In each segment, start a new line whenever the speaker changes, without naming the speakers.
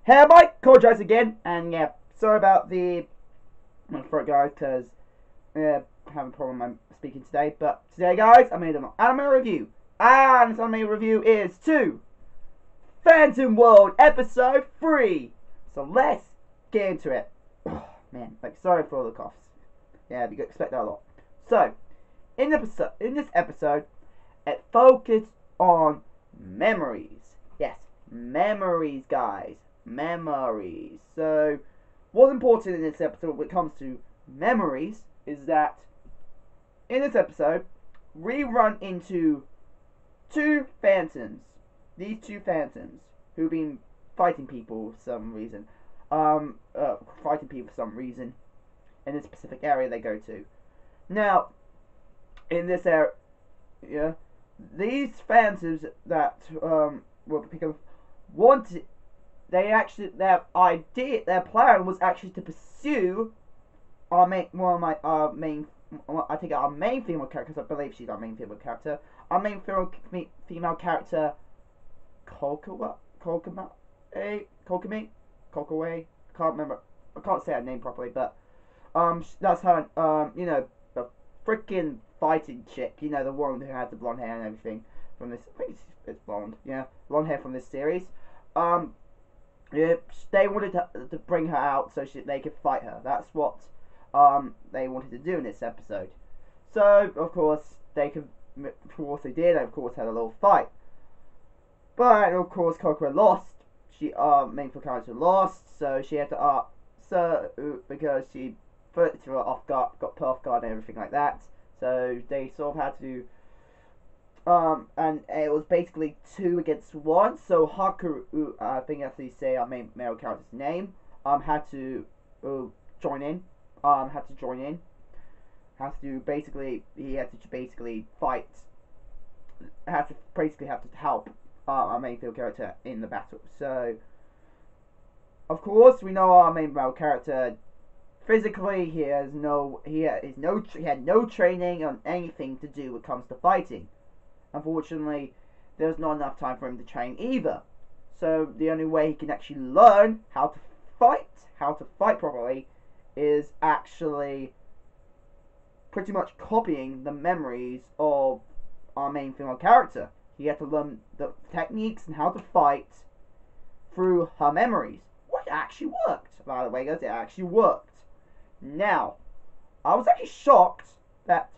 Hey, Mike, apologize again, and yeah, sorry about the throat, guys, because I'm having a problem I'm speaking today. But today, guys, I made an anime review, and this anime review is to Phantom World Episode 3. So let's get into it. Oh, man, sorry for all the coughs. Yeah, you could expect that a lot. So, in this episode, it focused on memories. Yes, memories, guys. Memories. So, what's important in this episode when it comes to memories is that in this episode, we run into two phantoms. These two phantoms who've been fighting people for some reason. In this specific area they go to. Now, in this area, these phantoms that were become wanted. Their plan was actually to pursue our main female character, because I believe she's our main female character. Our main female character, Kokaway. I can't remember. I can't say her name properly, but that's her. The freaking fighting chick. The one who had the blonde hair and everything from this. I think it's blonde. Yeah, blonde hair from this series. Yeah, they wanted to bring her out so they could fight her. That's what they wanted to do in this episode. So of course they did. And of course had a little fight. But of course Kokoro lost. Main character lost, so she had to because she threw her off guard, got put off guard and everything like that. So they sort of had to. And it was basically 2 against 1. So Haku, I think that's how you say our main male character's name, had to join in. He had to basically fight. Have to help our main field character in the battle. So, of course, we know our main male character. Physically, he had no training on anything to do when it comes to fighting. Unfortunately, there's not enough time for him to train either. So the only way he can actually learn how to fight properly, is actually pretty much copying the memories of our main female character. He had to learn the techniques and how to fight through her memories. Which actually worked, by the way, guys. It actually worked. Now, I was actually shocked that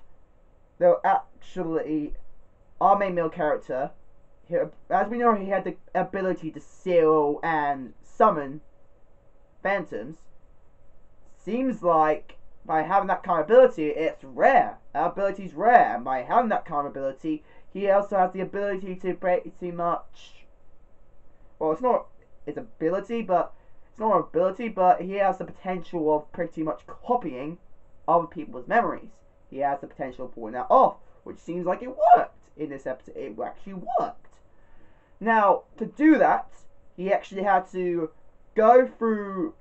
there were actually our main male character, as we know, he had the ability to seal and summon phantoms. Seems like by having that kind of ability, it's rare. That ability's rare, and by having that kind of ability, he also has the ability to pretty much. Well, it's not his ability, but he has the potential of pretty much copying other people's memories. He has the potential of pulling that off, which seems like it worked. In this episode, it actually worked. Now, to do that, he actually had to go through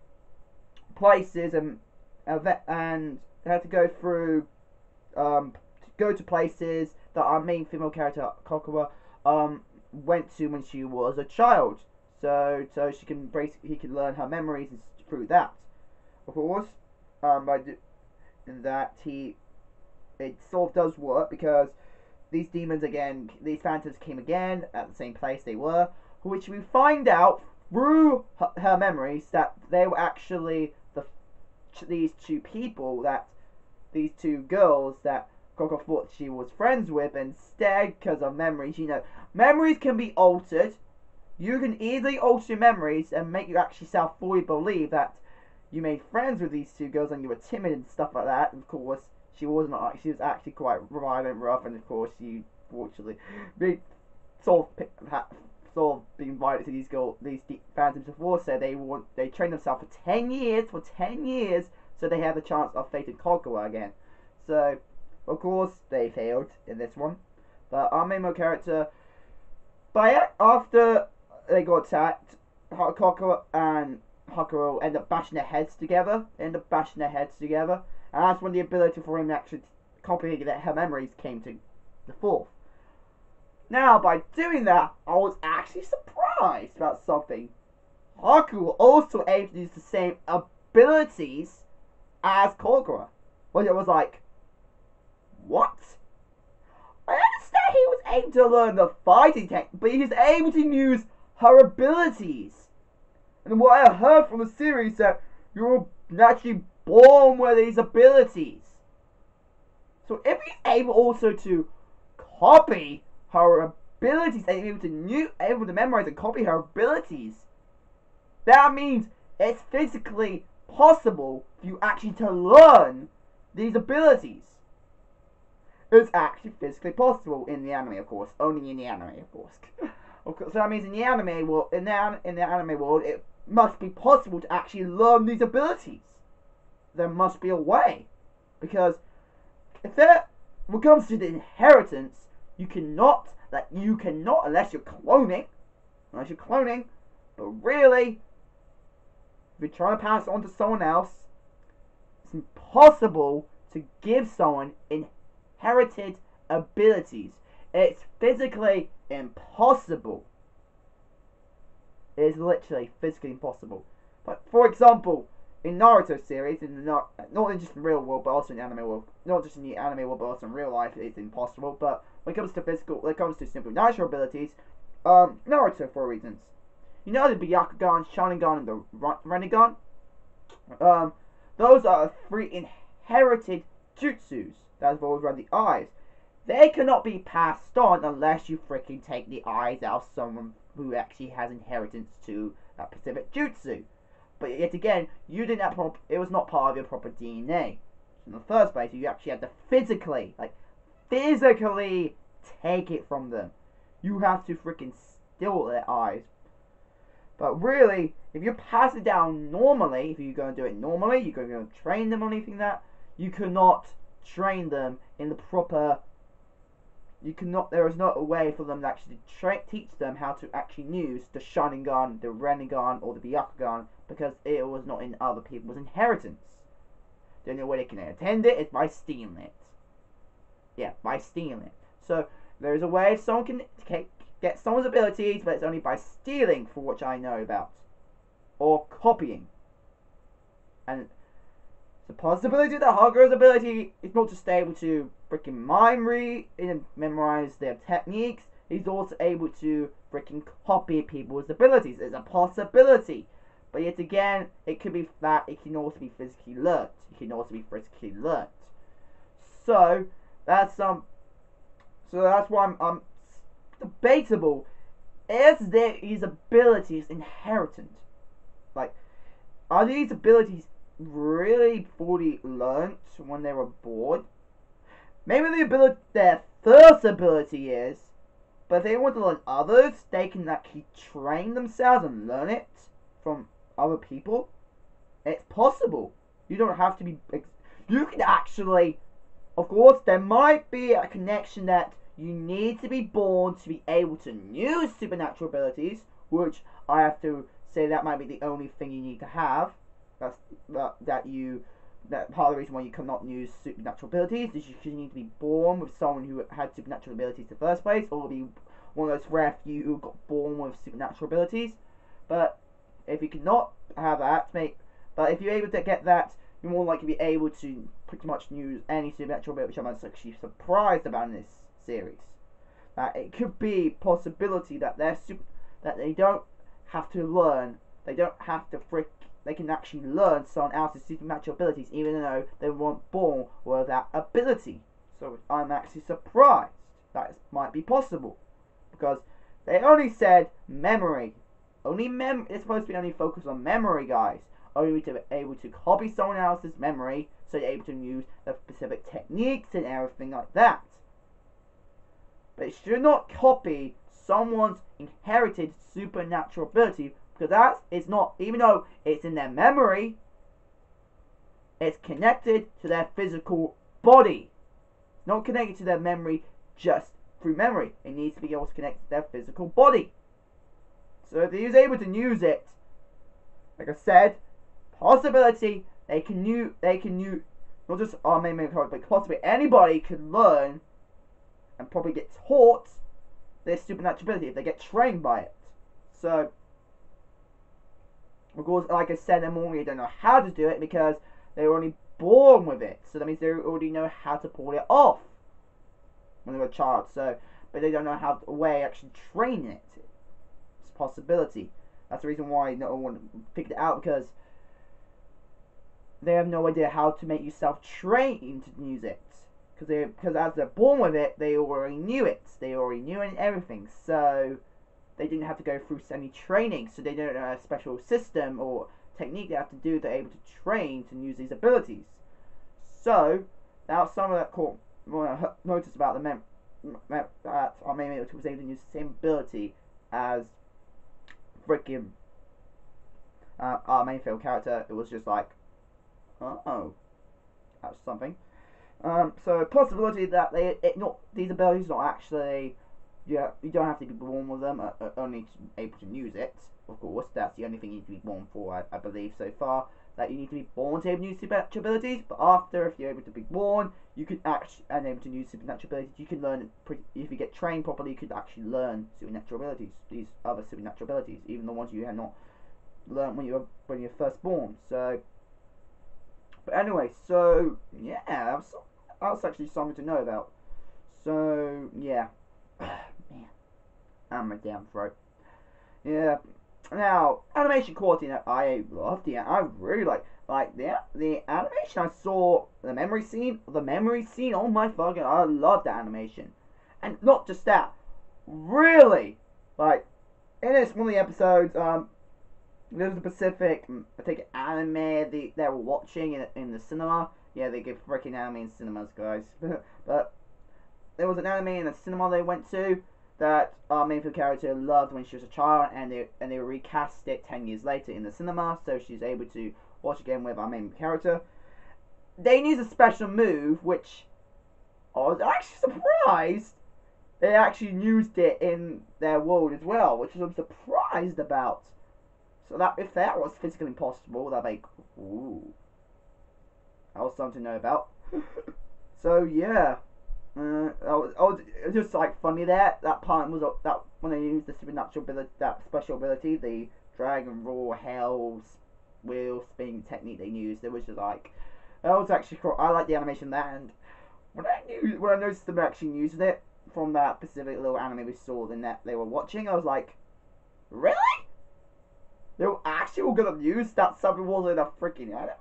places and had to go through go to places that our main female character Kokoro went to when she was a child. So he can learn her memories through that. Of course, it sort of does work, because these phantoms came again at the same place they were, which we find out through her memories that they were actually these two girls that Coco thought she was friends with. Instead, because of memories, memories can be altered. You can easily alter your memories and make you actually fully believe that you made friends with these two girls and you were timid and stuff like that. And of course, she was actually quite violent, rough, and of course, she fortunately sort of being invited to these phantoms before. So they trained themselves for 10 years, so they had the chance of facing Kokoro again. So of course they failed in this one. But our main character, after they got attacked, Kokoro and Hakuro end up bashing their heads together. And that's when the ability for him to actually copy her memories came to the fore. Now, by doing that, I was actually surprised about something. Haku were also able to use the same abilities as Chalgrove. Well, it was like, what? I understand he was able to learn the fighting technique, but he was able to use her abilities. And what I heard from the series that you're naturally born with these abilities. So if he's able also to copy her abilities and able to memorize and copy her abilities, that means it's physically possible for you actually to learn these abilities. It's actually physically possible in the anime, of course. Only in the anime, of course. So that means in the anime world, in the anime world, it must be possible to actually learn these abilities. There must be a way, because if when it comes to the inheritance, you cannot unless you're cloning, but really, if you're trying to pass it on to someone else, it's impossible to give someone inherited abilities. It's physically impossible. It is literally physically impossible. But for example, in Naruto series, not just in real world, but also in the anime world, not just in the anime world, but also in real life, it's impossible. But when it comes to simple natural abilities, Naruto, for reasons. You know the Byakugan, Sharingan, and the Rinnegan? Those are 3 inherited jutsus that revolve around the eyes. They cannot be passed on unless you freaking take the eyes out of someone who actually has inheritance to that specific jutsu. But yet again, it was not part of your proper DNA. In the first place, you actually had to physically take it from them. You have to freaking steal their eyes. But really, if you pass it down normally, if you're going to do it normally, you're going to train them on anything that, you cannot train them in the proper... there is not a way for them to actually teach them how to actually use the Sharingan, the Rinnegan, or the Byakugan, because it was not in other people's inheritance. The only way they can attend it is by stealing it. Yeah, by stealing it. So, there is a way someone can get someone's abilities, but it's only by stealing, for which I know about. Or copying. And the possibility that Haku's ability is not just able to freaking mind read and memorize their techniques, he's also able to freaking copy people's abilities. It's a possibility. But yet again, it could be that it can also be physically learnt. So that's why I'm debatable. Is these abilities inherited? Like, are these abilities really fully learnt when they were born? Maybe their first ability is, but if they want to learn others, they can actually train themselves and learn it from other people. It's possible. You don't have to be... You can actually... Of course, there might be a connection that you need to be born to be able to use supernatural abilities, which I have to say that might be the only thing you need to have. That part of the reason why you cannot use supernatural abilities is you need to be born with someone who had supernatural abilities in the first place, or be one of those rare few who got born with supernatural abilities. But if you cannot have that, but if you're able to get that, you're more likely to be able to pretty much use any supernatural ability, which I'm actually surprised about in this series. That it could be possibility that that they don't have to learn, they can actually learn someone else's supernatural abilities, even though they weren't born with that ability. So I'm actually surprised that it might be possible, because they only said memory. It's supposed to be only focused on memory, guys. Only to be able to copy someone else's memory, so you're able to use the specific techniques and everything like that. But it should not copy someone's inherited supernatural ability, because it's not, even though it's in their memory, it's connected to their physical body. It's not connected to their memory just through memory. It needs to be also connected to their physical body. So if he's able to use it, like I said, possibility they can use not just our main card, but possibly anybody can learn and probably get taught their supernatural ability if they get trained by it. So Of course, like I said, they normally don't know how to do it because they were only born with it. So that means they already know how to pull it off when they were a child. So, but they don't know how a way actually train it. It's a possibility. That's the reason why no one figured it out, because they have no idea how to make yourself train to use it. Because as they're born with it, they already knew it. They already knew it and everything. So they didn't have to go through any training. So they don't know a special system or technique they have to do. They're able to train to use these abilities. So now some of that cool notice about the that our main was able to use the same ability as freaking our Mayfield character. It was just like, oh, that's something. So possibility that these abilities not actually, you don't have to be born with them, only able to use it. Of course, that's the only thing you need to be born for, I believe so far. That you need to be born to able to use supernatural abilities, but after, if you're able to be born, you can actually able to use supernatural abilities. You can learn if you get trained properly. You could actually learn supernatural abilities, these other supernatural abilities, even the ones you had not learned when you're first born. So, but anyway, so yeah, that's actually something to know about. So yeah, man, I'm a damn throat. Yeah. Now, animation quality, I loved it. I really like the animation I saw, the memory scene, oh my fucking, I love that animation. And not just that, really, like, in this one of the episodes, there was a Pacific, I think, anime they were watching in the cinema. Yeah, they give freaking anime in cinemas, guys. But there was an anime in the cinema they went to that our Mayfield character loved when she was a child, and they recast it 10 years later in the cinema, so she's able to watch again with our main character. They used a special move, which I was actually surprised they actually used it in their world as well, which I'm surprised about. So that if that was physically impossible, that'd be ooh, that was something to know about. So yeah. It was just like funny there. That part was that when they used the supernatural ability, that special ability, the dragon roar hell wheel spinning technique they used. It was just like, that was actually cool. I like the animation there, and when I noticed them actually using it from that specific little anime we saw the net they were watching, I was like, really? They were actually gonna use that something was in a freaking anime?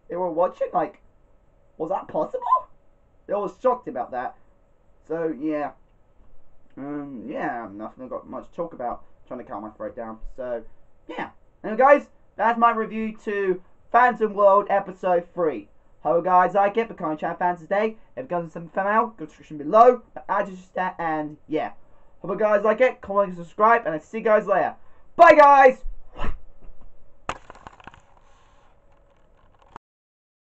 They were watching, like, was that possible? I was shocked about that. So yeah, yeah, nothing got much to talk about. Trying to calm my throat down. So yeah. Anyway, guys, that's my review to Phantom World Episode 3. Hope guys like it. Become a channel fan today. If you guys something from out, go to the description below. And yeah, hope you guys like it. Comment and subscribe, and I'll see you guys later. Bye, guys.